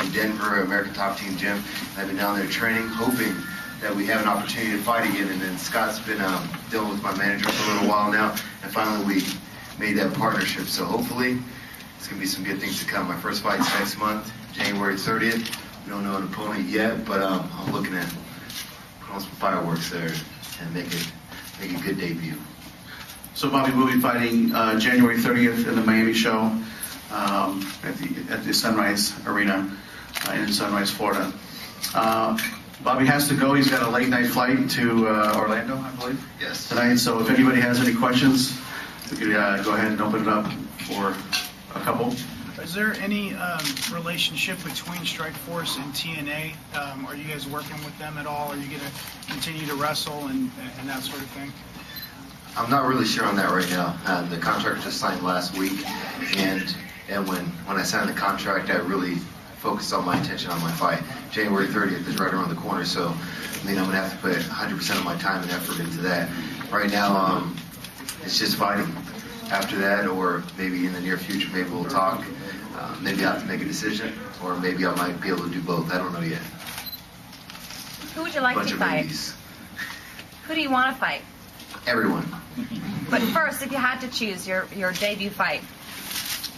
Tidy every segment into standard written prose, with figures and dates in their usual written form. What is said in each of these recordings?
in Denver, American Top Team Gym. I've been down there training, hoping that we have an opportunity to fight again. And then Scott's been dealing with my manager for a little while now, and finally we made that partnership. So hopefully it's going to be some good things to come. My first fight's next month, January 30th. We don't know an opponent yet, but I'm looking at put on some fireworks there and make a good debut. So Bobby will be fighting January 30th in the Miami show at the Sunrise Arena in Sunrise, Florida. Bobby has to go. He's got a late night flight to Orlando, I believe. Yes. Tonight. So if anybody has any questions, we could go ahead and open it up for a couple. Is there any relationship between StrikeForce and TNA? Are you guys working with them at all? Are you going to continue to wrestle and that sort of thing? I'm not really sure on that right now. The contract just signed last week, and when I signed the contract, I really focused all my attention on my fight. January 30th is right around the corner, so I mean I'm gonna have to put 100% of my time and effort into that. Right now, it's just fighting. After that, or maybe in the near future, maybe we'll talk. Maybe I have to make a decision, or maybe I might be able to do both. I don't know yet. Who would you like to fight? Maybes. Who do you want to fight? Everyone. But first, if you had to choose your debut fight.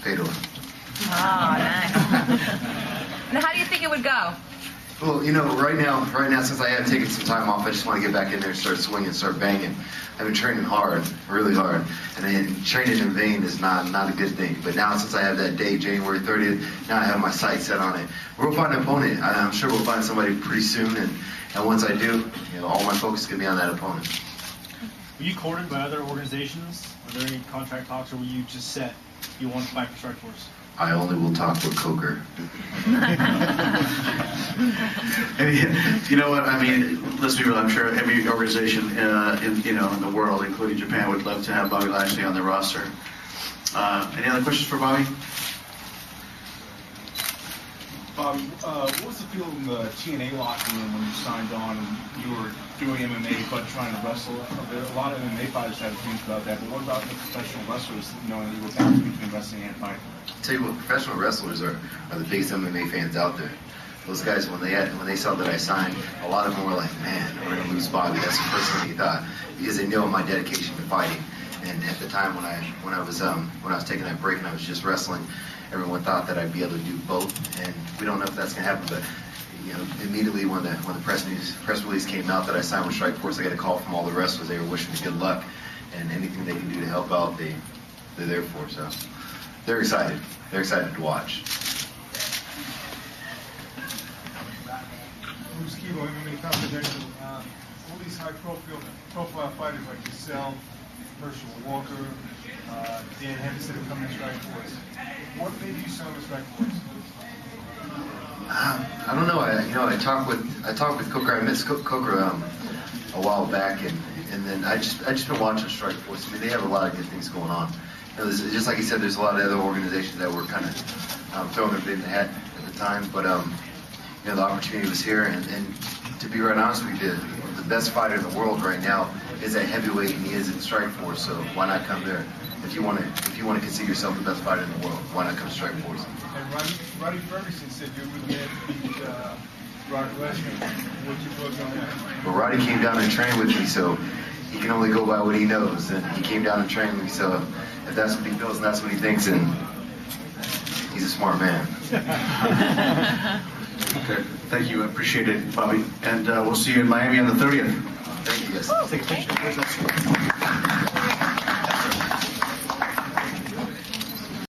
Fedor. Oh, nice. Now, how do you think it would go? Well, you know, right now, since I have taken some time off, I just want to get back in there and start swinging, start banging. I've been training hard, really hard, and then training in vain is not a good thing. But now, since I have that date, January 30th, now I have my sights set on it. We'll find an opponent. I'm sure we'll find somebody pretty soon, and once I do, you know, all my focus is going to be on that opponent. Were you courted by other organizations? Were there any contract talks, or were you just set? You want to fight for StrikeForce? I only will talk with Coker. You know what? I mean, let's be real. I'm sure every organization in the world, including Japan, would love to have Bobby Lashley on their roster. Any other questions for Bobby? Bobby, what was the feel in the TNA locker room when you signed on and you were doing MMA but trying to wrestle? A lot of MMA fighters have opinions about that, but what about the professional wrestlers knowing that you were balanced between wrestling and fighting? I'll tell you what, professional wrestlers are the biggest MMA fans out there. Those guys, when they saw that I signed, a lot of them were like, man, we're going to lose Bobby. That's the first thing they thought, because they know my dedication to fighting. And at the time when I was taking that break and I was just wrestling, everyone thought that I'd be able to do both, and we don't know if that's going to happen. But you know, immediately when the press release came out that I signed with StrikeForce, I got a call from all the wrestlers. They were wishing me good luck, and anything they can do to help out, they're there for. So they're excited. They're excited to watch. Bruce Kibo, MMA Confidential. All these high-profile fighters like yourself, Herschel Walker, Dan Henderson are coming to StrikeForce. What made you sign with StrikeForce? I don't know. I talked with Coker. I met Coker a while back, and then I just been watching StrikeForce. I mean, they have a lot of good things going on. You know, just like you said, there's a lot of other organizations that were kind of throwing their bid in the hat at the time, but you know, the opportunity was here, and to be right honest with you, the best fighter in the world right now is at heavyweight, and he is at StrikeForce. So why not come there? If you want to consider yourself the best fighter in the world, why not come to StrikeForce? And Roddy Ferguson said you would get beat Brock Lesnar. What's your thoughts on that? Well, Roddy came down and trained with me, so he can only go by what he knows, and he came down and trained with me. So if that's what he feels and that's what he thinks, then he's a smart man. Okay. Thank you. I appreciate it, Bobby. And we'll see you in Miami on the 30th. Thank you, guys. Take a picture.